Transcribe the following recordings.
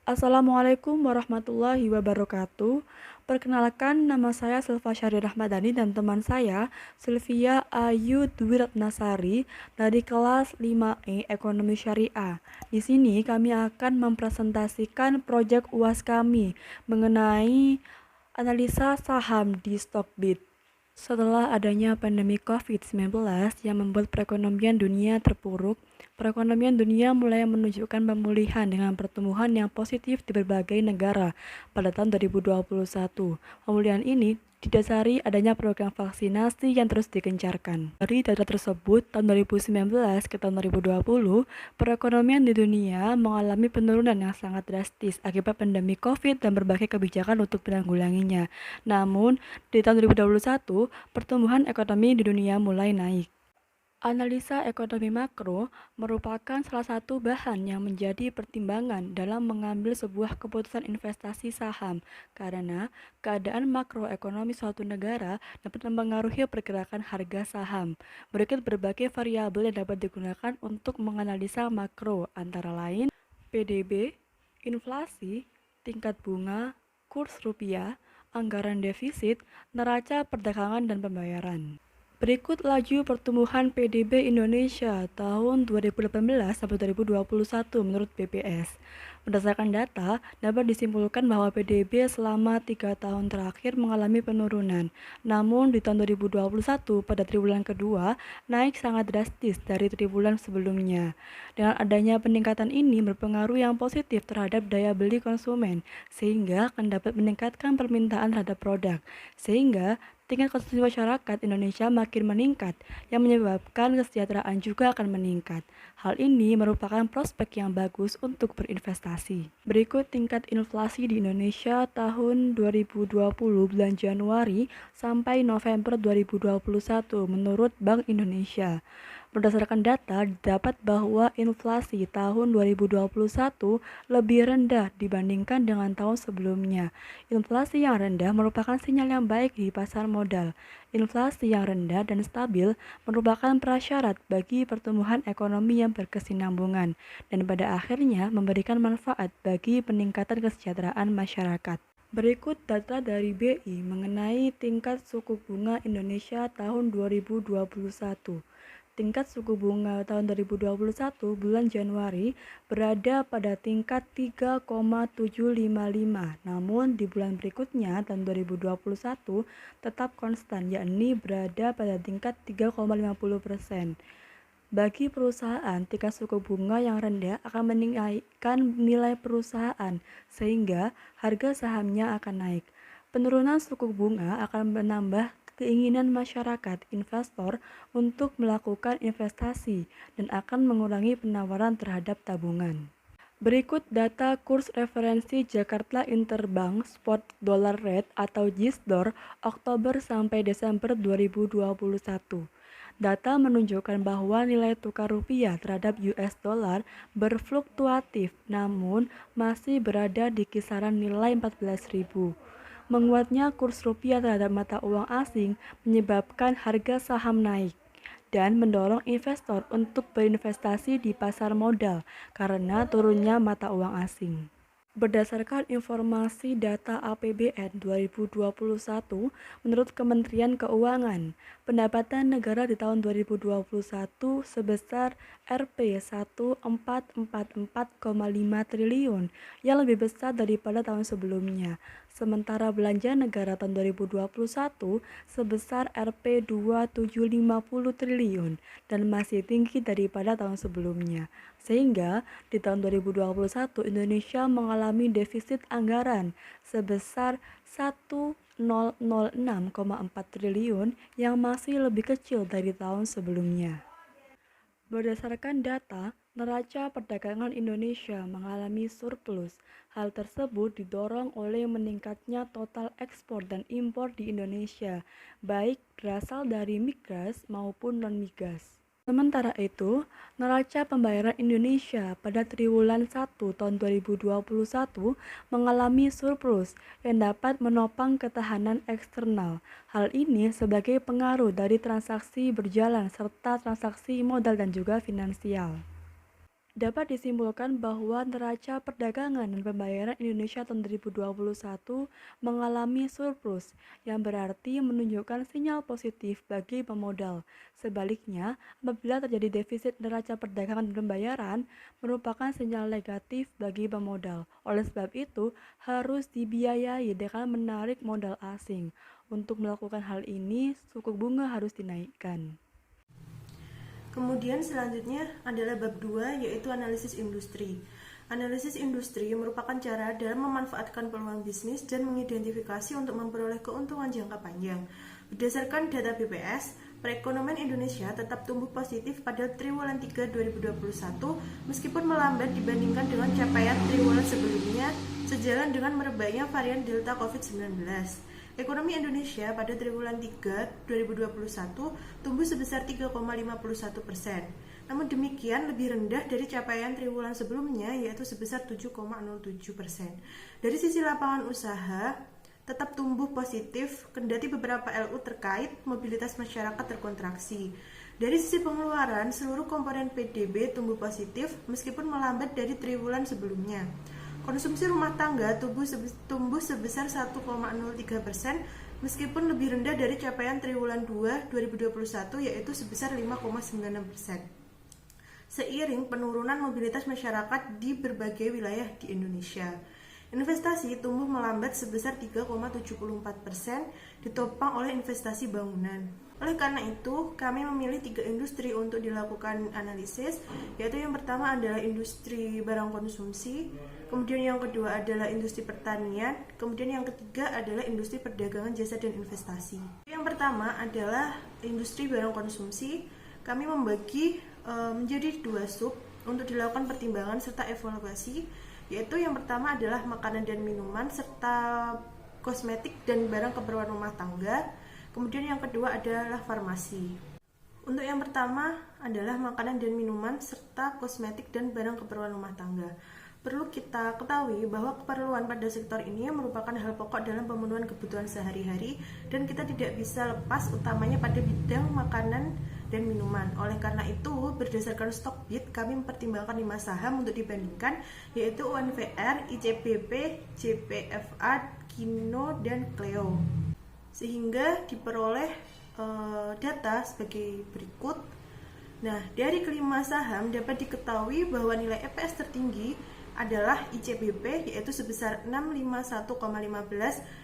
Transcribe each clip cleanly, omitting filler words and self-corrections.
Assalamualaikum warahmatullahi wabarakatuh. Perkenalkan, nama saya Silva Syari Rahmadani dan teman saya Sylvia Ayu Dwi Ratnasari dari kelas 5E Ekonomi Syariah. Di sini kami akan mempresentasikan proyek UAS kami mengenai analisa saham di Stockbit. Setelah adanya pandemi COVID-19 yang membuat perekonomian dunia terpuruk, perekonomian dunia mulai menunjukkan pemulihan dengan pertumbuhan yang positif di berbagai negara pada tahun 2021. Pemulihan ini didasari adanya program vaksinasi yang terus digencarkan. Dari data tersebut, tahun 2019 ke tahun 2020, perekonomian di dunia mengalami penurunan yang sangat drastis akibat pandemi COVID dan berbagai kebijakan untuk menanggulanginya. Namun, di tahun 2021, pertumbuhan ekonomi di dunia mulai naik. Analisa ekonomi makro merupakan salah satu bahan yang menjadi pertimbangan dalam mengambil sebuah keputusan investasi saham, karena keadaan makroekonomi suatu negara dapat mempengaruhi pergerakan harga saham. Berikut berbagai variabel yang dapat digunakan untuk menganalisa makro, antara lain PDB, inflasi, tingkat bunga, kurs rupiah, anggaran defisit, neraca perdagangan dan pembayaran. Berikut laju pertumbuhan PDB Indonesia tahun 2018 sampai 2021 menurut BPS. Berdasarkan data, dapat disimpulkan bahwa PDB selama 3 tahun terakhir mengalami penurunan. Namun di tahun 2021 pada triwulan kedua naik sangat drastis dari triwulan sebelumnya. Dengan adanya peningkatan ini berpengaruh yang positif terhadap daya beli konsumen, sehingga akan dapat meningkatkan permintaan terhadap produk. Sehingga tingkat konsumsi masyarakat Indonesia makin meningkat, yang menyebabkan kesejahteraan juga akan meningkat. Hal ini merupakan prospek yang bagus untuk berinvestasi. Berikut tingkat inflasi di Indonesia tahun 2020 bulan Januari sampai November 2021 menurut Bank Indonesia. Berdasarkan data, didapat bahwa inflasi tahun 2021 lebih rendah dibandingkan dengan tahun sebelumnya. Inflasi yang rendah merupakan sinyal yang baik di pasar modal. Inflasi yang rendah dan stabil merupakan prasyarat bagi pertumbuhan ekonomi yang berkesinambungan dan pada akhirnya memberikan manfaat bagi peningkatan kesejahteraan masyarakat. Berikut data dari BI mengenai tingkat suku bunga Indonesia tahun 2021. Tingkat suku bunga tahun 2021 bulan Januari berada pada tingkat 3,755. Namun di bulan berikutnya tahun 2021 tetap konstan, yakni berada pada tingkat 3,50%. Bagi perusahaan, tingkat suku bunga yang rendah akan menaikkan nilai perusahaan sehingga harga sahamnya akan naik. Penurunan suku bunga akan menambah keinginan masyarakat investor untuk melakukan investasi dan akan mengurangi penawaran terhadap tabungan. Berikut data kurs referensi Jakarta Interbank Spot Dollar Rate atau JISDOR Oktober sampai Desember 2021. Data menunjukkan bahwa nilai tukar rupiah terhadap US dollar berfluktuatif namun masih berada di kisaran nilai 14.000. Menguatnya kurs rupiah terhadap mata uang asing menyebabkan harga saham naik dan mendorong investor untuk berinvestasi di pasar modal karena turunnya mata uang asing. Berdasarkan informasi data APBN 2021, menurut Kementerian Keuangan, pendapatan negara di tahun 2021 sebesar Rp1444,5 triliun, yang lebih besar daripada tahun sebelumnya. Sementara belanja negara tahun 2021 sebesar Rp2750 triliun dan masih tinggi daripada tahun sebelumnya. Sehingga di tahun 2021 Indonesia mengalami defisit anggaran sebesar Rp1006,4 triliun yang masih lebih kecil dari tahun sebelumnya. Berdasarkan data, neraca perdagangan Indonesia mengalami surplus. Hal tersebut didorong oleh meningkatnya total ekspor dan impor di Indonesia, baik berasal dari migas maupun non-migas. Sementara itu, neraca pembayaran Indonesia pada triwulan 1 tahun 2021 mengalami surplus yang dapat menopang ketahanan eksternal. Hal ini sebagai pengaruh dari transaksi berjalan serta transaksi modal dan juga finansial. Dapat disimpulkan bahwa neraca perdagangan dan pembayaran Indonesia tahun 2021 mengalami surplus, yang berarti menunjukkan sinyal positif bagi pemodal. Sebaliknya, apabila terjadi defisit neraca perdagangan dan pembayaran, merupakan sinyal negatif bagi pemodal. Oleh sebab itu, harus dibiayai dengan menarik modal asing. Untuk melakukan hal ini, suku bunga harus dinaikkan. Kemudian selanjutnya adalah bab 2, yaitu analisis industri. Analisis industri merupakan cara dalam memanfaatkan peluang bisnis dan mengidentifikasi untuk memperoleh keuntungan jangka panjang. Berdasarkan data BPS, perekonomian Indonesia tetap tumbuh positif pada triwulan 3 2021 meskipun melambat dibandingkan dengan capaian triwulan sebelumnya sejalan dengan merebaknya varian Delta COVID-19. Ekonomi Indonesia pada triwulan 3 2021 tumbuh sebesar 3,51%. Namun demikian lebih rendah dari capaian triwulan sebelumnya yaitu sebesar 7,07%. Dari sisi lapangan usaha tetap tumbuh positif kendati beberapa LU terkait mobilitas masyarakat terkontraksi. Dari sisi pengeluaran, seluruh komponen PDB tumbuh positif meskipun melambat dari triwulan sebelumnya. Konsumsi rumah tangga tumbuh sebesar 1,03% meskipun lebih rendah dari capaian triwulan 2 2021 yaitu sebesar 5,96%. Seiring penurunan mobilitas masyarakat di berbagai wilayah di Indonesia. Investasi tumbuh melambat sebesar 3,74%, ditopang oleh investasi bangunan. Oleh karena itu, kami memilih 3 industri untuk dilakukan analisis, yaitu yang pertama adalah industri barang konsumsi, kemudian yang kedua adalah industri pertanian, kemudian yang ketiga adalah industri perdagangan jasa dan investasi. Yang pertama adalah industri barang konsumsi. Kami membagi menjadi 2 sub untuk dilakukan pertimbangan serta evaluasi, yaitu yang pertama adalah makanan dan minuman serta kosmetik dan barang keperluan rumah tangga. Kemudian yang kedua adalah farmasi. Untuk yang pertama adalah makanan dan minuman serta kosmetik dan barang keperluan rumah tangga. Perlu kita ketahui bahwa keperluan pada sektor ini merupakan hal pokok dalam pemenuhan kebutuhan sehari-hari dan kita tidak bisa lepas utamanya pada bidang makanan dan minuman. Oleh karena itu, berdasarkan stok bid, kami mempertimbangkan 5 saham untuk dibandingkan, yaitu UNVR, ICBP, JPFA, Kino, dan Cleo. Sehingga diperoleh data sebagai berikut. Nah, dari kelima saham dapat diketahui bahwa nilai EPS tertinggi adalah ICBP yaitu sebesar 651,15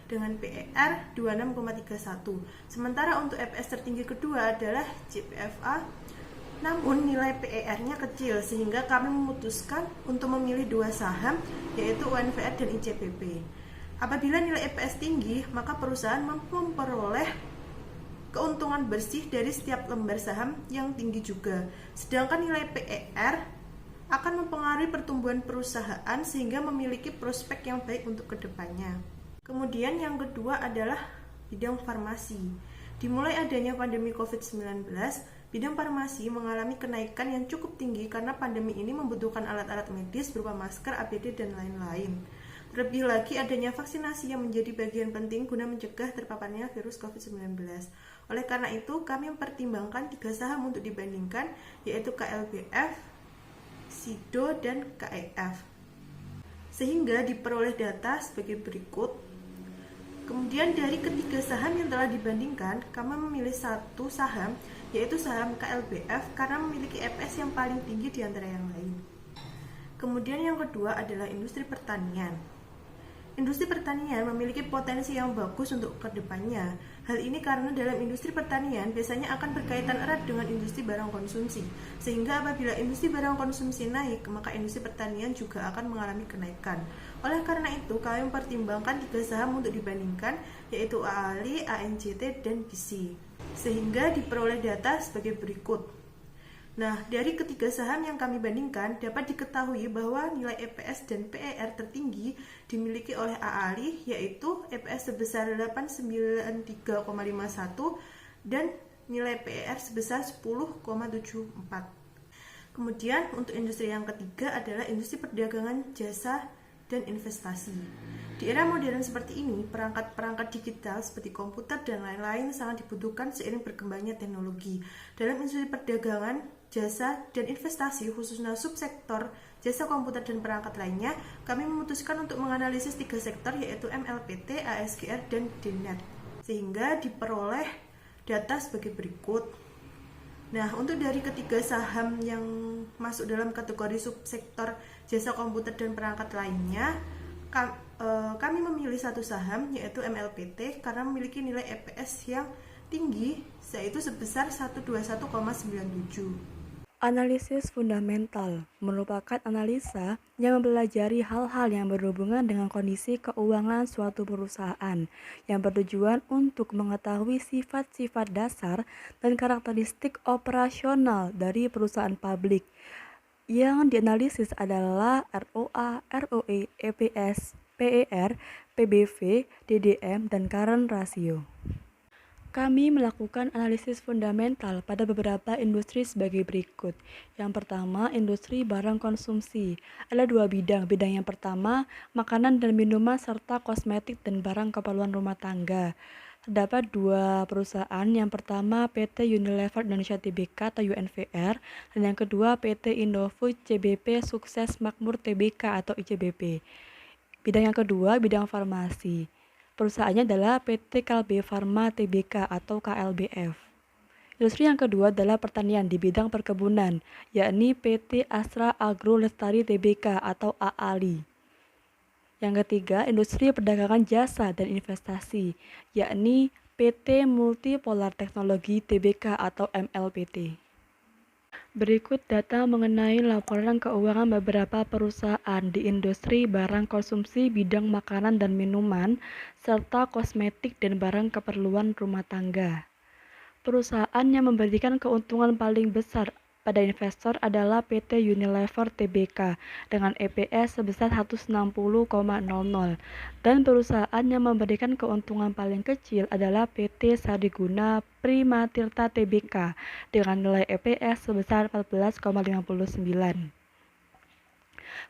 dengan PER 26,31. Sementara untuk EPS tertinggi kedua adalah JPFA, namun nilai PER-nya kecil sehingga kami memutuskan untuk memilih 2 saham yaitu UNVR dan ICBP. Apabila nilai EPS tinggi, maka perusahaan mampu memperoleh keuntungan bersih dari setiap lembar saham yang tinggi juga. Sedangkan nilai PER akan mempengaruhi pertumbuhan perusahaan sehingga memiliki prospek yang baik untuk kedepannya. Kemudian yang kedua adalah bidang farmasi. Dimulai adanya pandemi COVID-19, bidang farmasi mengalami kenaikan yang cukup tinggi karena pandemi ini membutuhkan alat-alat medis berupa masker, APD, dan lain-lain. Terlebih lagi adanya vaksinasi yang menjadi bagian penting guna mencegah terpaparnya virus COVID-19. Oleh karena itu, kami mempertimbangkan 3 saham untuk dibandingkan, yaitu KLBF, SIDO, dan KEF. Sehingga diperoleh data sebagai berikut. Kemudian dari ketiga saham yang telah dibandingkan, kami memilih 1 saham, yaitu saham KLBF karena memiliki EPS yang paling tinggi di antara yang lain. Kemudian yang kedua adalah industri pertanian. Industri pertanian memiliki potensi yang bagus untuk kedepannya. Hal ini karena dalam industri pertanian biasanya akan berkaitan erat dengan industri barang konsumsi. Sehingga apabila industri barang konsumsi naik, maka industri pertanian juga akan mengalami kenaikan. Oleh karena itu, kami mempertimbangkan 3 saham untuk dibandingkan, yaitu AALI, ANJT, dan GISI. Sehingga diperoleh data sebagai berikut. Nah, dari ketiga saham yang kami bandingkan, dapat diketahui bahwa nilai EPS dan PER tertinggi dimiliki oleh AALI, yaitu EPS sebesar 893,51 dan nilai PER sebesar 10,74. Kemudian untuk industri yang ketiga adalah industri perdagangan jasa dan investasi. Di era modern seperti ini, perangkat-perangkat digital seperti komputer dan lain-lain sangat dibutuhkan seiring berkembangnya teknologi. Dalam industri perdagangan jasa, dan investasi khususnya subsektor jasa komputer dan perangkat lainnya, kami memutuskan untuk menganalisis 3 sektor yaitu MLPT, ASGR, dan DNET, sehingga diperoleh data sebagai berikut. Nah, untuk dari ketiga saham yang masuk dalam kategori subsektor jasa komputer dan perangkat lainnya, kami memilih satu saham yaitu MLPT karena memiliki nilai EPS yang tinggi, yaitu sebesar 121,97. Analisis fundamental merupakan analisa yang mempelajari hal-hal yang berhubungan dengan kondisi keuangan suatu perusahaan yang bertujuan untuk mengetahui sifat-sifat dasar dan karakteristik operasional dari perusahaan publik. Yang dianalisis adalah ROA, ROE, EPS, PER, PBV, DDM, dan current ratio. Kami melakukan analisis fundamental pada beberapa industri sebagai berikut. Yang pertama, industri barang konsumsi. Ada 2 bidang. Bidang yang pertama, makanan dan minuman serta kosmetik dan barang keperluan rumah tangga. Terdapat 2 perusahaan. Yang pertama, PT Unilever Indonesia Tbk atau UNVR, dan yang kedua, PT Indofood CBP Sukses Makmur Tbk atau ICBP. Bidang yang kedua, bidang farmasi. Perusahaannya adalah PT Kalbe Farma Tbk atau KLBF. Industri yang kedua adalah pertanian di bidang perkebunan, yakni PT Astra Agro Lestari Tbk atau AALI. Yang ketiga, industri perdagangan jasa dan investasi, yakni PT Multipolar Teknologi Tbk atau MLPT. Berikut data mengenai laporan keuangan beberapa perusahaan di industri barang konsumsi bidang makanan dan minuman, serta kosmetik dan barang keperluan rumah tangga. Perusahaan yang memberikan keuntungan paling besar pada investor adalah PT Unilever Tbk dengan EPS sebesar 160,00 dan perusahaan yang memberikan keuntungan paling kecil adalah PT Sadiguna Primatirta Tbk dengan nilai EPS sebesar 14,59.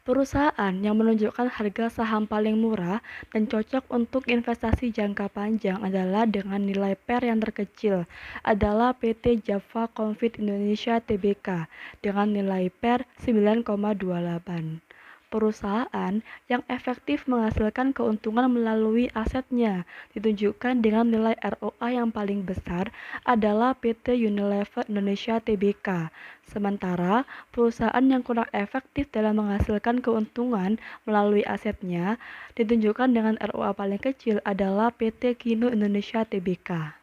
Perusahaan yang menunjukkan harga saham paling murah dan cocok untuk investasi jangka panjang adalah dengan nilai PER yang terkecil adalah PT Java Confit Indonesia Tbk dengan nilai PER 9,28. Perusahaan yang efektif menghasilkan keuntungan melalui asetnya ditunjukkan dengan nilai ROA yang paling besar adalah PT Unilever Indonesia Tbk. Sementara perusahaan yang kurang efektif dalam menghasilkan keuntungan melalui asetnya ditunjukkan dengan ROA paling kecil adalah PT Kino Indonesia Tbk.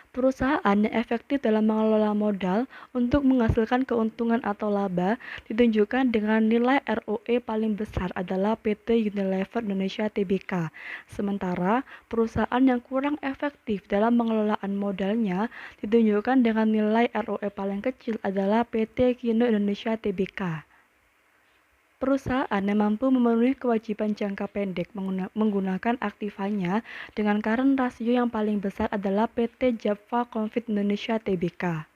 Perusahaan yang efektif dalam mengelola modal untuk menghasilkan keuntungan atau laba ditunjukkan dengan nilai ROE paling besar adalah PT Unilever Indonesia Tbk. Sementara perusahaan yang kurang efektif dalam pengelolaan modalnya ditunjukkan dengan nilai ROE paling kecil adalah PT Kino Indonesia Tbk. Perusahaan yang mampu memenuhi kewajiban jangka pendek menggunakan aktivanya dengan current rasio yang paling besar adalah PT Java Confit Indonesia Tbk.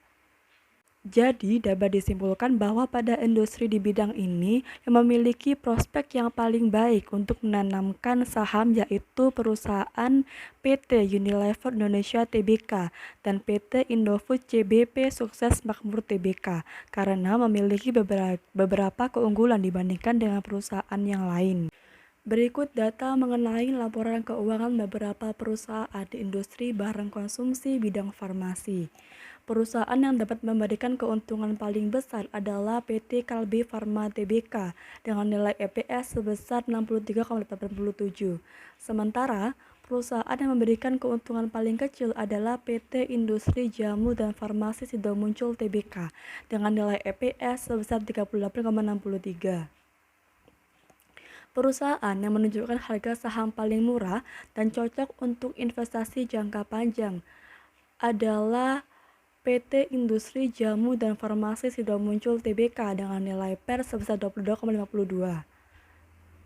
Jadi, dapat disimpulkan bahwa pada industri di bidang ini yang memiliki prospek yang paling baik untuk menanamkan saham yaitu perusahaan PT Unilever Indonesia Tbk dan PT Indofood CBP Sukses Makmur Tbk karena memiliki beberapa keunggulan dibandingkan dengan perusahaan yang lain. Berikut data mengenai laporan keuangan beberapa perusahaan di industri barang konsumsi bidang farmasi. Perusahaan yang dapat memberikan keuntungan paling besar adalah PT Kalbe Farma Tbk dengan nilai EPS sebesar 63,87. Sementara perusahaan yang memberikan keuntungan paling kecil adalah PT Industri Jamu dan Farmasi Sidomuncul Tbk dengan nilai EPS sebesar 38,63. Perusahaan yang menunjukkan harga saham paling murah dan cocok untuk investasi jangka panjang adalah PT Industri Jamu dan Farmasi Sidomuncul Tbk dengan nilai PER sebesar 22,52.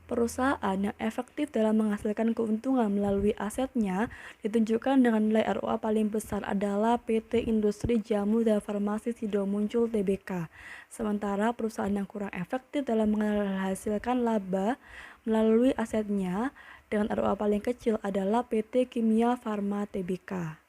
Perusahaan yang efektif dalam menghasilkan keuntungan melalui asetnya ditunjukkan dengan nilai ROA paling besar adalah PT Industri Jamu dan Farmasi Sidomuncul Tbk. Sementara perusahaan yang kurang efektif dalam menghasilkan laba melalui asetnya dengan ROA paling kecil adalah PT Kimia Farma Tbk.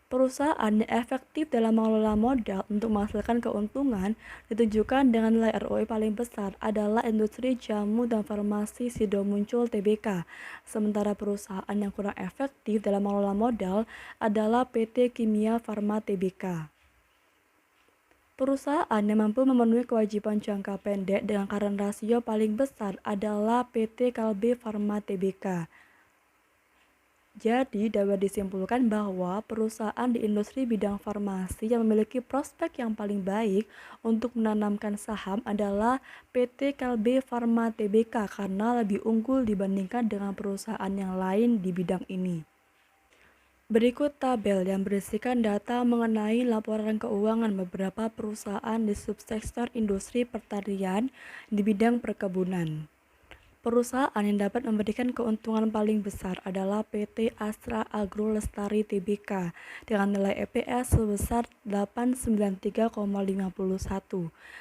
Perusahaan yang efektif dalam mengelola modal untuk menghasilkan keuntungan ditunjukkan dengan nilai ROE paling besar adalah industri jamu dan farmasi Sido Muncul Tbk. Sementara perusahaan yang kurang efektif dalam mengelola modal adalah PT Kimia Farma Tbk. Perusahaan yang mampu memenuhi kewajiban jangka pendek dengan current rasio paling besar adalah PT Kalbe Farma Tbk. Jadi, dapat disimpulkan bahwa perusahaan di industri bidang farmasi yang memiliki prospek yang paling baik untuk menanamkan saham adalah PT Kalbe Farma Tbk karena lebih unggul dibandingkan dengan perusahaan yang lain di bidang ini. Berikut tabel yang berisikan data mengenai laporan keuangan beberapa perusahaan di subsektor industri pertanian di bidang perkebunan. Perusahaan yang dapat memberikan keuntungan paling besar adalah PT Astra Agro Lestari Tbk dengan nilai EPS sebesar 893,51.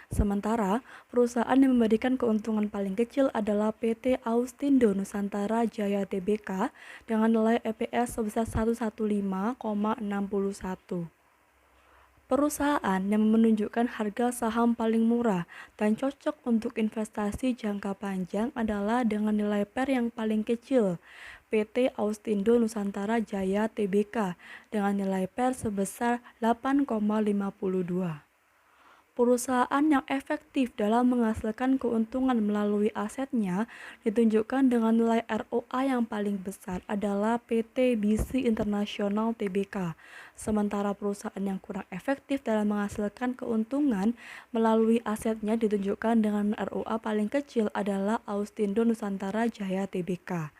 Sementara, perusahaan yang memberikan keuntungan paling kecil adalah PT Austindo Nusantara Jaya Tbk dengan nilai EPS sebesar 115,61. Perusahaan yang menunjukkan harga saham paling murah dan cocok untuk investasi jangka panjang adalah dengan nilai PER yang paling kecil, PT Austindo Nusantara Jaya Tbk dengan nilai PER sebesar 8,52. Perusahaan yang efektif dalam menghasilkan keuntungan melalui asetnya ditunjukkan dengan nilai ROA yang paling besar adalah PT BC International Tbk. Sementara perusahaan yang kurang efektif dalam menghasilkan keuntungan melalui asetnya ditunjukkan dengan ROA paling kecil adalah Austindo Nusantara Jaya Tbk.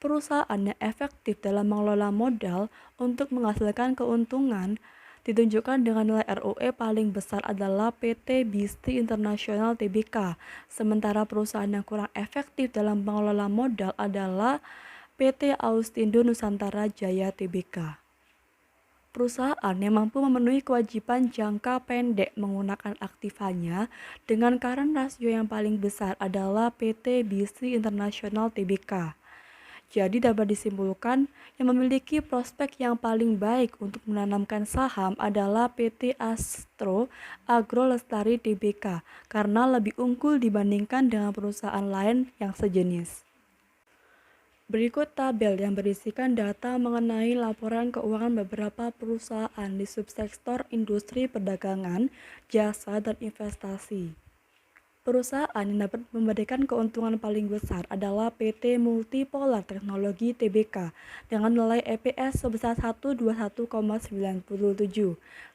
Perusahaan yang efektif dalam mengelola modal untuk menghasilkan keuntungan ditunjukkan dengan nilai ROE paling besar adalah PT BISTI International Tbk. Sementara perusahaan yang kurang efektif dalam mengelola modal adalah PT Austindo Nusantara Jaya Tbk. Perusahaan yang mampu memenuhi kewajiban jangka pendek menggunakan aktivanya dengan current rasio yang paling besar adalah PT BISTI International Tbk. Jadi dapat disimpulkan yang memiliki prospek yang paling baik untuk menanamkan saham adalah PT Astro Agro Lestari Tbk karena lebih unggul dibandingkan dengan perusahaan lain yang sejenis. Berikut tabel yang berisikan data mengenai laporan keuangan beberapa perusahaan di subsektor industri perdagangan, jasa, dan investasi. Perusahaan yang dapat memberikan keuntungan paling besar adalah PT Multipolar Teknologi Tbk dengan nilai EPS sebesar 121,97.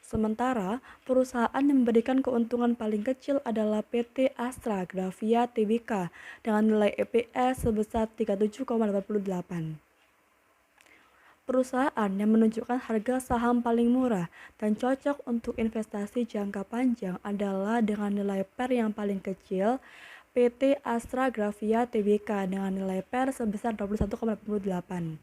Sementara, perusahaan yang memberikan keuntungan paling kecil adalah PT Astra Grafia Tbk dengan nilai EPS sebesar 37,88. Perusahaan yang menunjukkan harga saham paling murah dan cocok untuk investasi jangka panjang adalah dengan nilai PER yang paling kecil, PT Astra Grafia Tbk dengan nilai PER sebesar 21,88.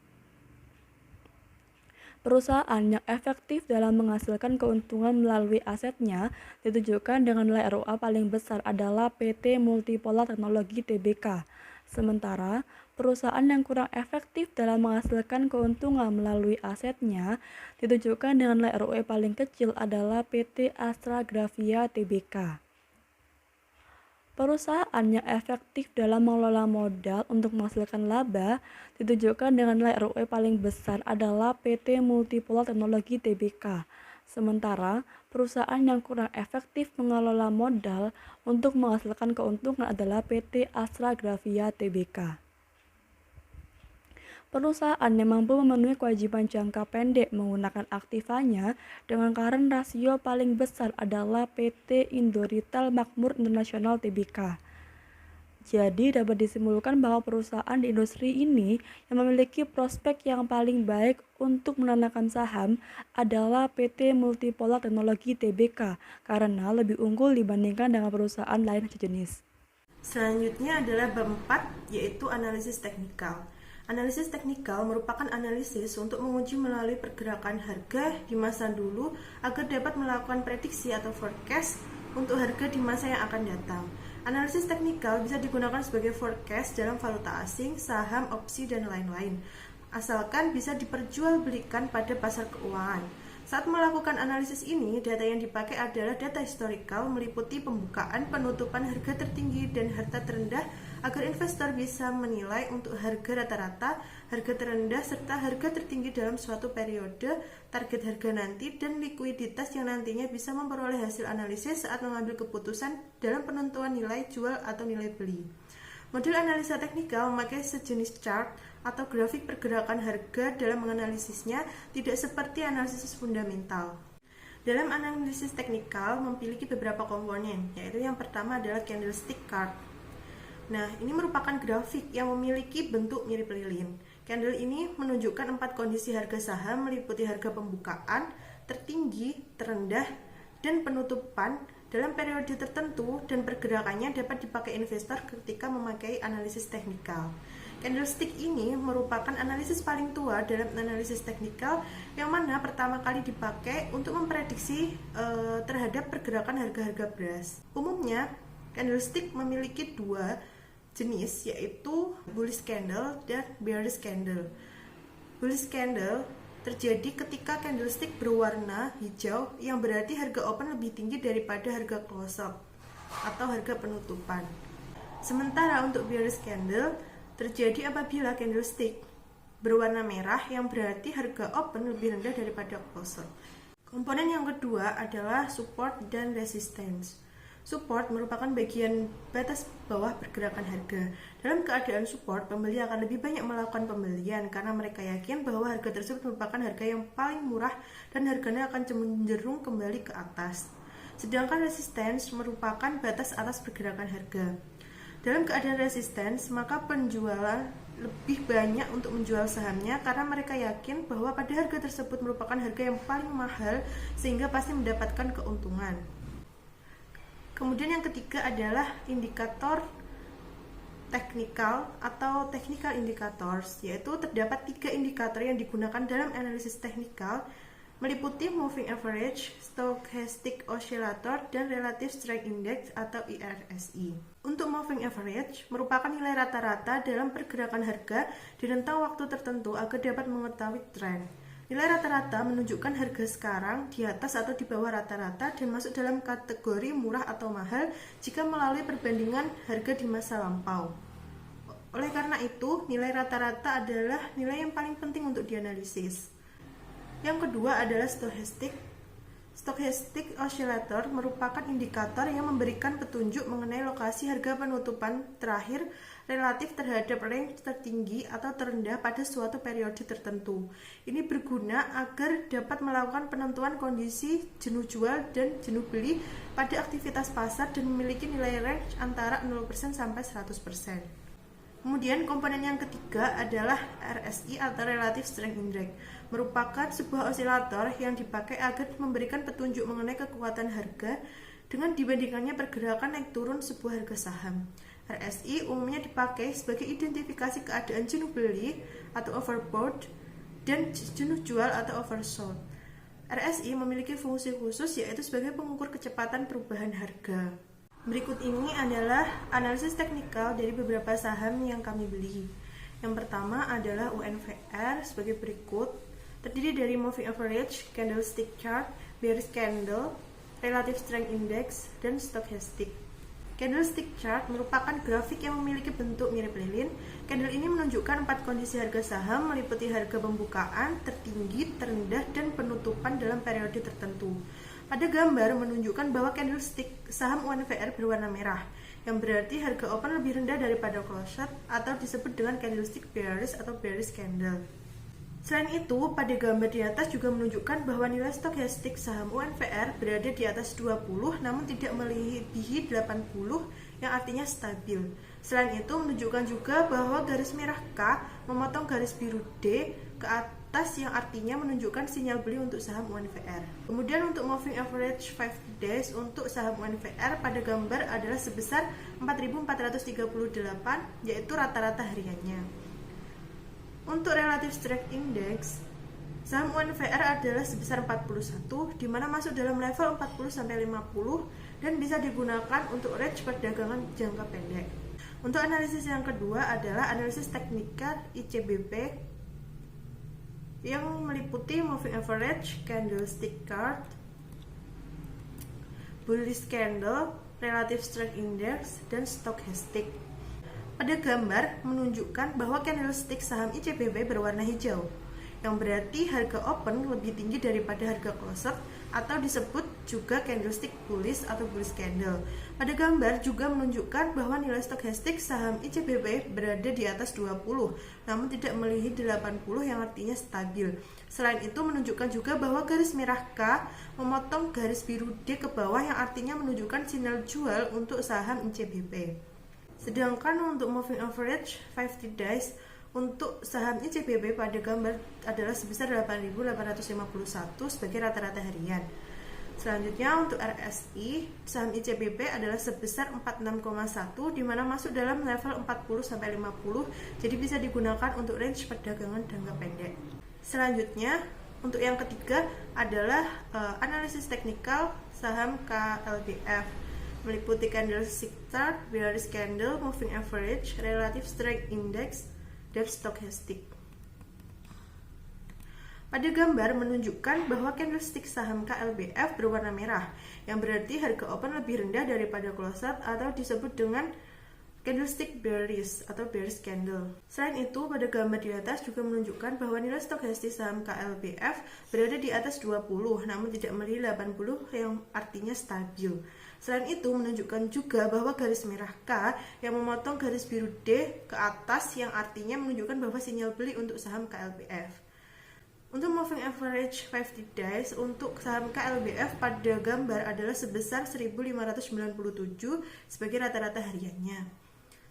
Perusahaan yang efektif dalam menghasilkan keuntungan melalui asetnya ditunjukkan dengan nilai ROA paling besar adalah PT Multipolar Teknologi Tbk. Sementara, perusahaan yang kurang efektif dalam menghasilkan keuntungan melalui asetnya ditunjukkan dengan nilai ROE paling kecil adalah PT Astra Grafia Tbk. Perusahaan yang efektif dalam mengelola modal untuk menghasilkan laba ditunjukkan dengan nilai ROE paling besar adalah PT Multipolar Teknologi Tbk. Sementara, perusahaan yang kurang efektif mengelola modal untuk menghasilkan keuntungan adalah PT Astra Grafia Tbk. Perusahaan yang mampu memenuhi kewajiban jangka pendek menggunakan aktivanya dengan current rasio paling besar adalah PT Indoretail Makmur International Tbk. Jadi dapat disimpulkan bahwa perusahaan di industri ini yang memiliki prospek yang paling baik untuk menanamkan saham adalah PT Multipolar Teknologi Tbk karena lebih unggul dibandingkan dengan perusahaan lain sejenis. Selanjutnya adalah bab 4, yaitu analisis teknikal. Analisis teknikal merupakan analisis untuk menguji melalui pergerakan harga di masa dulu agar dapat melakukan prediksi atau forecast untuk harga di masa yang akan datang. Analisis teknikal bisa digunakan sebagai forecast dalam valuta asing, saham, opsi, dan lain-lain. asalkan bisa diperjualbelikan pada pasar keuangan. Saat melakukan analisis ini, data yang dipakai adalah data historical meliputi pembukaan, penutupan, harga tertinggi, dan harga terendah agar investor bisa menilai untuk harga rata-rata, harga terendah, serta harga tertinggi dalam suatu periode, target harga nanti, dan likuiditas yang nantinya bisa memperoleh hasil analisis saat mengambil keputusan dalam penentuan nilai jual atau nilai beli. Model analisa teknikal memakai sejenis chart atau grafik pergerakan harga dalam menganalisisnya, tidak seperti analisis fundamental. Dalam analisis teknikal memiliki beberapa komponen, yaitu yang pertama adalah candlestick chart. Nah, ini merupakan grafik yang memiliki bentuk mirip lilin. Candle ini menunjukkan 4 kondisi harga saham meliputi harga pembukaan, tertinggi, terendah, dan penutupan dalam periode tertentu, dan pergerakannya dapat dipakai investor ketika memakai analisis teknikal. Candlestick ini merupakan analisis paling tua dalam analisis teknikal yang mana pertama kali dipakai untuk memprediksi terhadap pergerakan harga-harga beras. Umumnya, candlestick memiliki 2 jenis, yaitu bullish candle dan bearish candle. Bullish candle terjadi ketika candlestick berwarna hijau, yang berarti harga open lebih tinggi daripada harga close atau harga penutupan. Sementara untuk bearish candle terjadi apabila candlestick berwarna merah, yang berarti harga open lebih rendah daripada close. Komponen yang kedua adalah support dan resistance. Support merupakan bagian batas bawah pergerakan harga. Dalam keadaan support, pembeli akan lebih banyak melakukan pembelian karena mereka yakin bahwa harga tersebut merupakan harga yang paling murah dan harganya akan cenderung kembali ke atas. Sedangkan resistance merupakan batas atas pergerakan harga. Dalam keadaan resistance, maka penjualan lebih banyak untuk menjual sahamnya karena mereka yakin bahwa pada harga tersebut merupakan harga yang paling mahal sehingga pasti mendapatkan keuntungan. Kemudian yang ketiga adalah indikator teknikal atau technical indicators, yaitu terdapat 3 indikator yang digunakan dalam analisis teknikal, meliputi moving average, stochastic oscillator, dan relative strength index atau IRSI. Untuk moving average merupakan nilai rata-rata dalam pergerakan harga di rentang waktu tertentu agar dapat mengetahui tren. Nilai rata-rata menunjukkan harga sekarang di atas atau di bawah rata-rata dan masuk dalam kategori murah atau mahal jika melalui perbandingan harga di masa lampau. Oleh karena itu, nilai rata-rata adalah nilai yang paling penting untuk dianalisis. Yang kedua adalah stochastic. Stochastic oscillator merupakan indikator yang memberikan petunjuk mengenai lokasi harga penutupan terakhir relatif terhadap range tertinggi atau terendah pada suatu periode tertentu. Ini berguna agar dapat melakukan penentuan kondisi jenuh jual dan jenuh beli pada aktivitas pasar dan memiliki nilai range antara 0% sampai 100%. Kemudian komponen yang ketiga adalah RSI atau Relative Strength Index, merupakan sebuah osilator yang dipakai agar memberikan petunjuk mengenai kekuatan harga dengan dibandingkannya pergerakan naik turun sebuah harga saham. RSI umumnya dipakai sebagai identifikasi keadaan jenuh beli atau overbought dan jenuh jual atau oversold. RSI memiliki fungsi khusus yaitu sebagai pengukur kecepatan perubahan harga. Berikut ini adalah analisis teknikal dari beberapa saham yang kami beli. Yang pertama adalah UNVR sebagai berikut. Terdiri dari moving average, candlestick chart, bearish candle, relative strength index, dan stochastic. Candlestick chart merupakan grafik yang memiliki bentuk mirip lilin. Candle ini menunjukkan 4 kondisi harga saham meliputi harga pembukaan, tertinggi, terendah, dan penutupan dalam periode tertentu. Pada gambar menunjukkan bahwa candlestick saham UNVR berwarna merah, yang berarti harga open lebih rendah daripada closed atau disebut dengan candlestick bearish atau bearish candle. Selain itu, pada gambar di atas juga menunjukkan bahwa nilai stokastik saham UNVR berada di atas 20 namun tidak melebihi 80 yang artinya stabil. Selain itu menunjukkan juga bahwa garis merah K memotong garis biru D ke atas yang artinya menunjukkan sinyal beli untuk saham UNVR. Kemudian untuk moving average 5 days untuk saham UNVR pada gambar adalah sebesar 4.438 yaitu rata-rata hariannya. Untuk relative strength index, saham UNVR adalah sebesar 41, di mana masuk dalam level 40-50 dan bisa digunakan untuk range perdagangan jangka pendek. Untuk analisis yang kedua adalah analisis teknikal ICBP yang meliputi moving average, candlestick chart, bullish candle, relative strength index, dan stochastic. Pada gambar menunjukkan bahwa candlestick saham ICBP berwarna hijau, yang berarti harga open lebih tinggi daripada harga closed, atau disebut juga candlestick bullish atau bullish candle. Pada gambar juga menunjukkan bahwa nilai stochastic saham ICBP berada di atas 20, namun tidak melebihi 80 yang artinya stabil. Selain itu menunjukkan juga bahwa garis merah K memotong garis biru D ke bawah yang artinya menunjukkan sinyal jual untuk saham ICBP. Sedangkan untuk moving average 50 days untuk saham ICBP pada gambar adalah sebesar 8.851 sebagai rata-rata harian. Selanjutnya untuk RSI, saham ICBP adalah sebesar 46,1 di mana masuk dalam level 40-50, jadi bisa digunakan untuk range perdagangan jangka pendek. Selanjutnya, untuk yang ketiga adalah analisis teknikal saham KLBF, meliputi candlestick chart, bearish candle, moving average, relative strength index, dan stochastic. Pada gambar menunjukkan bahwa candlestick saham KLBF berwarna merah, yang berarti harga open lebih rendah daripada closed atau disebut dengan candlestick bearish atau bearish candle. Selain itu, pada gambar di atas juga menunjukkan bahwa nilai stochastic saham KLBF berada di atas 20, namun tidak melebihi 80 yang artinya stabil. Selain itu menunjukkan juga bahwa garis merah K yang memotong garis biru D ke atas yang artinya menunjukkan bahwa sinyal beli untuk saham KLBF. Untuk moving average 50 days untuk saham KLBF pada gambar adalah sebesar 1.597 sebagai rata-rata hariannya.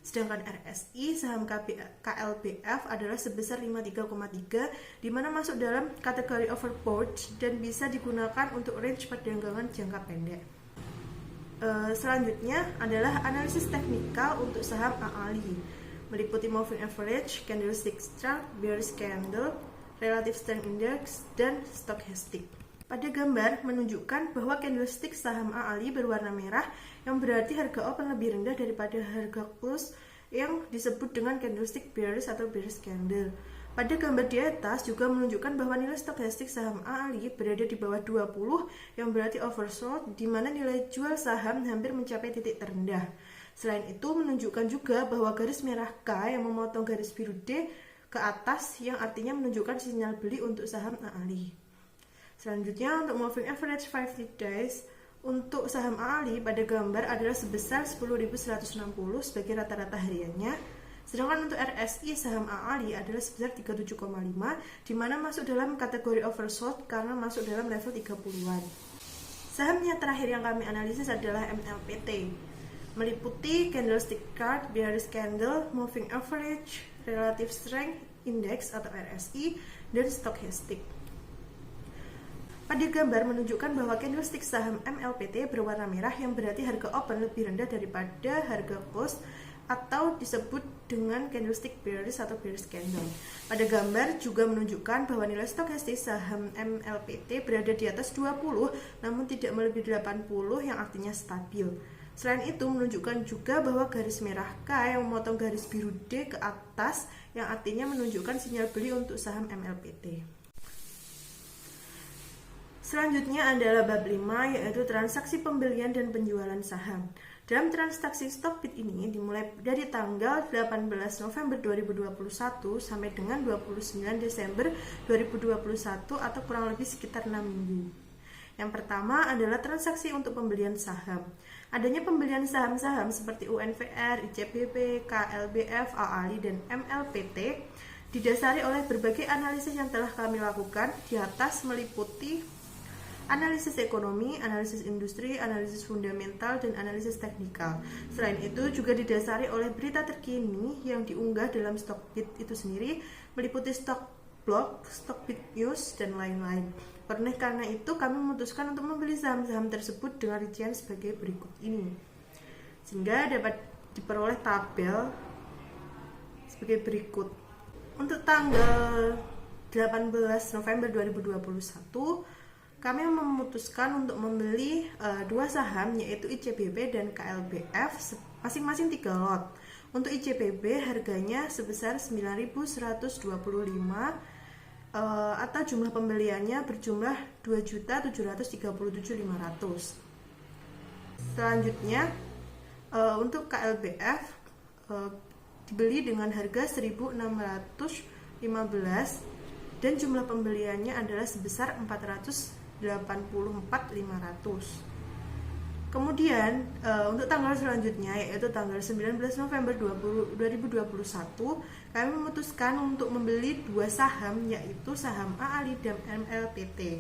Sedangkan RSI saham KLBF adalah sebesar 53,3 di mana masuk dalam kategori overbought dan bisa digunakan untuk range perdagangan jangka pendek. Selanjutnya adalah analisis teknikal untuk saham AALI, meliputi moving average, candlestick chart, bearish candle, relative strength index, dan stochastic. Pada gambar menunjukkan bahwa candlestick saham AALI berwarna merah, yang berarti harga open lebih rendah daripada harga close yang disebut dengan candlestick bearish atau bearish candle. Pada gambar di atas juga menunjukkan bahwa nilai stochastic saham AALI berada di bawah 20 yang berarti oversold, di mana nilai jual saham hampir mencapai titik terendah. Selain itu menunjukkan juga bahwa garis merah K yang memotong garis biru D ke atas yang artinya menunjukkan sinyal beli untuk saham AALI. Selanjutnya untuk moving average 50 days untuk saham AALI pada gambar adalah sebesar 10.160 sebagai rata-rata hariannya. Sedangkan untuk RSI saham AALI adalah sebesar 37,5 di mana masuk dalam kategori oversold karena masuk dalam level 30-an. Saham yang terakhir yang kami analisis adalah MLPT, meliputi candlestick chart, bearish candle, moving average, relative strength index atau RSI, dan stochastic. Pada gambar menunjukkan bahwa candlestick saham MLPT berwarna merah yang berarti harga open lebih rendah daripada harga close atau disebut dengan candlestick bearish atau bearish candle. Pada gambar juga menunjukkan bahwa nilai stokastik saham MLPT berada di atas 20 namun tidak melebihi 80 yang artinya stabil. Selain itu menunjukkan juga bahwa garis merah K yang memotong garis biru D ke atas yang artinya menunjukkan sinyal beli untuk saham MLPT. Selanjutnya adalah bab 5 yaitu transaksi pembelian dan penjualan saham. Dalam transaksi Stockbit ini dimulai dari tanggal 18 November 2021 sampai dengan 29 Desember 2021 atau kurang lebih sekitar 6 minggu. Yang pertama adalah transaksi untuk pembelian saham. Adanya pembelian saham-saham seperti UNVR, ICBP, KLBF, AALI, dan MLPT didasari oleh berbagai analisis yang telah kami lakukan di atas meliputi analisis ekonomi, analisis industri, analisis fundamental, dan analisis teknikal. Selain itu juga didasari oleh berita terkini yang diunggah dalam Stockbit itu sendiri, meliputi Stockblog, Stockbit News, dan lain-lain. Karena itu kami memutuskan untuk membeli saham-saham tersebut dengan rincian sebagai berikut ini, sehingga dapat diperoleh tabel sebagai berikut. Untuk tanggal 18 November 2021 kami memutuskan untuk membeli dua saham yaitu ICBP dan KLBF masing-masing 3 lot. Untuk ICBP harganya sebesar 9.125 atau jumlah pembeliannya berjumlah 2.737.500. Selanjutnya untuk KLBF dibeli dengan harga 1.615 dan jumlah pembeliannya adalah sebesar 484.500. Kemudian untuk tanggal selanjutnya, yaitu tanggal 19 November 2021, kami memutuskan untuk membeli dua saham, yaitu saham AALI dan MLPT,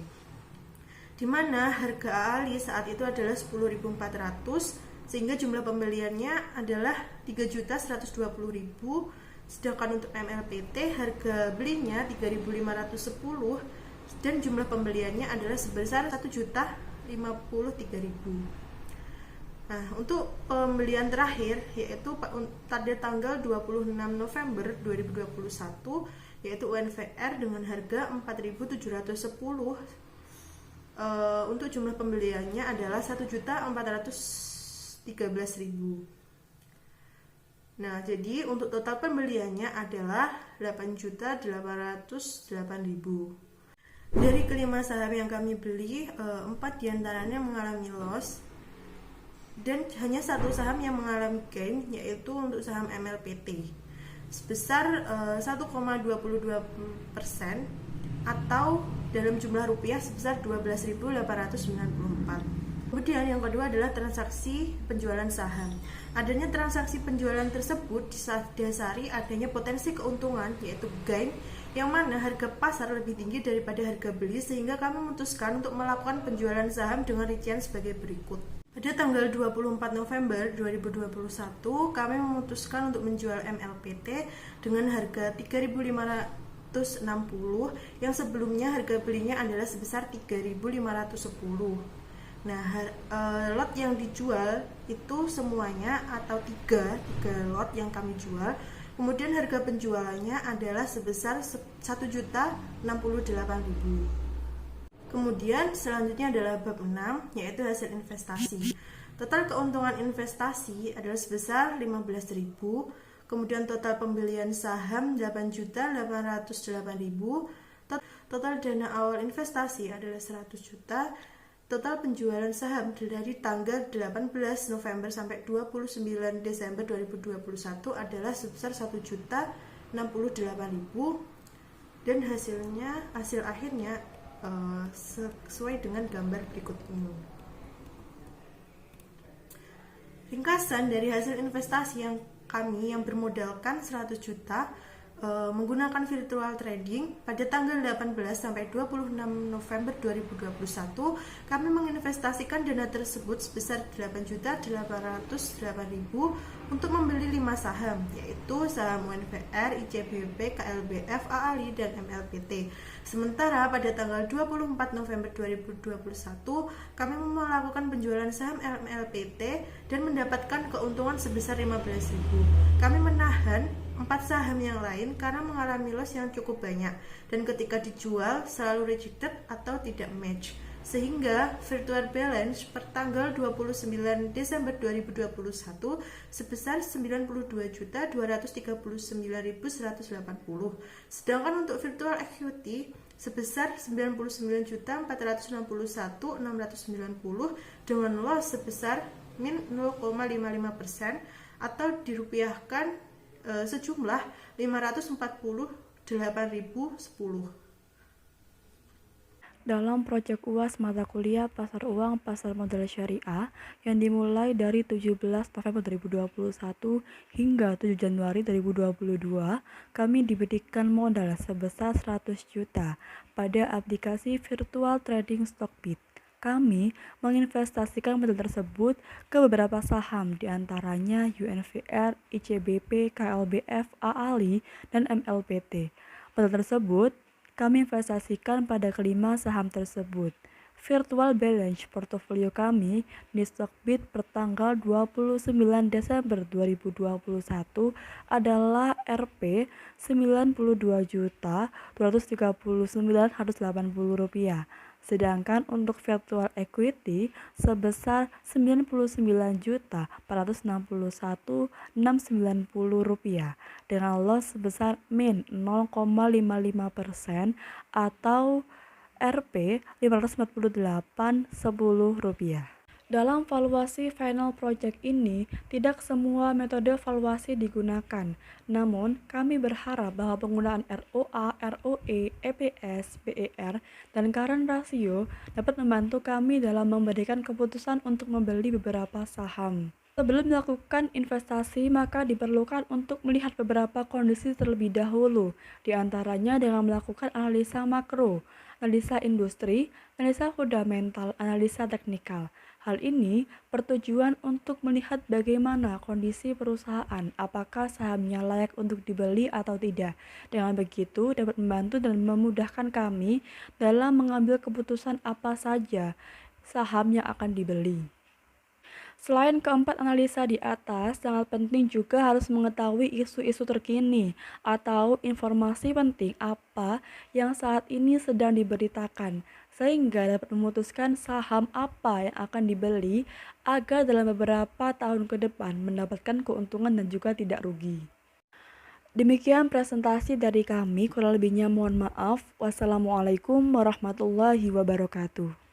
di mana harga AALI saat itu adalah 10.400, sehingga jumlah pembeliannya adalah 3.120.000. Sedangkan untuk MLPT harga belinya 3.510 dan jumlah pembeliannya adalah sebesar 1.053.000. Nah, untuk pembelian terakhir yaitu pada tanggal 26 November 2021, yaitu UNVR dengan harga 4.710. Untuk jumlah pembeliannya adalah 1.413.000. Nah, jadi untuk total pembeliannya adalah 8.808.000. Dari kelima saham yang kami beli, 4 diantaranya mengalami loss dan hanya satu saham yang mengalami gain, yaitu untuk saham MLPT sebesar 1,22% atau dalam jumlah rupiah sebesar 12.894. Kemudian yang kedua adalah transaksi penjualan saham. Adanya transaksi penjualan tersebut didasari adanya potensi keuntungan, yaitu gain, yang mana harga pasar lebih tinggi daripada harga beli, sehingga kami memutuskan untuk melakukan penjualan saham dengan rincian sebagai berikut. Pada tanggal 24 November 2021, kami memutuskan untuk menjual MLPT dengan harga 3.560, yang sebelumnya harga belinya adalah sebesar 3.510. Nah, lot yang dijual itu semuanya atau 3 lot yang kami jual. Kemudian harga penjualannya adalah sebesar 1.068.000. Kemudian selanjutnya adalah bab 6, yaitu hasil investasi. Total keuntungan investasi adalah sebesar 15.000. Kemudian total pembelian saham 8.808.000. Total dana awal investasi adalah 100 juta. Total penjualan saham dari tanggal 18 November sampai 29 Desember 2021 adalah sebesar 1.068.000. Dan hasil akhirnya sesuai dengan gambar berikut ini. Ringkasan dari hasil investasi yang bermodalkan 100 juta menggunakan virtual trading pada tanggal 18 sampai 26 November 2021, kami menginvestasikan dana tersebut sebesar 8.808.000 untuk membeli 5 saham, yaitu saham UNVR, ICBP, KLBF, AALI, dan MLPT. Sementara pada tanggal 24 November 2021, kami melakukan penjualan saham MLPT dan mendapatkan keuntungan sebesar 15.000. Kami menahan 4 saham yang lain karena mengalami loss yang cukup banyak, dan ketika dijual selalu rejected atau tidak match, sehingga virtual balance per tanggal 29 Desember 2021 sebesar 92.239.180. Sedangkan untuk virtual equity sebesar 99.461.690 dengan loss sebesar min 0,55% atau dirupiahkan sejumlah 548.010. Dalam proyek UAS mata kuliah Pasar Uang Pasar Modal Syariah yang dimulai dari 17 November 2021 hingga 7 Januari 2022, kami diberikan modal sebesar 100 juta pada aplikasi virtual trading Stockbit. Kami menginvestasikan modal tersebut ke beberapa saham, diantaranya UNVR, ICBP, KLBF, AALI, dan MLPT. Modal tersebut kami investasikan pada kelima saham tersebut. Virtual balance portofolio kami di Stockbit per tanggal 29 Desember 2021 adalah Rp 92.239.180. Sedangkan untuk virtual equity sebesar Rp99.461.690 dengan loss sebesar min 0,55% atau Rp548.10. Dalam valuasi final project ini, tidak semua metode valuasi digunakan. Namun, kami berharap bahwa penggunaan ROA, ROE, EPS, PER, dan current ratio dapat membantu kami dalam memberikan keputusan untuk membeli beberapa saham. Sebelum melakukan investasi, maka diperlukan untuk melihat beberapa kondisi terlebih dahulu, di antaranya dengan melakukan analisa makro, analisa industri, analisa fundamental, analisa teknikal. Hal ini bertujuan untuk melihat bagaimana kondisi perusahaan, apakah sahamnya layak untuk dibeli atau tidak. Dengan begitu, dapat membantu dan memudahkan kami dalam mengambil keputusan apa saja saham yang akan dibeli. Selain keempat analisa di atas, sangat penting juga harus mengetahui isu-isu terkini atau informasi penting apa yang saat ini sedang diberitakan, sehingga dapat memutuskan saham apa yang akan dibeli agar dalam beberapa tahun ke depan mendapatkan keuntungan dan juga tidak rugi. Demikian presentasi dari kami, kurang lebihnya mohon maaf. Wassalamualaikum warahmatullahi wabarakatuh.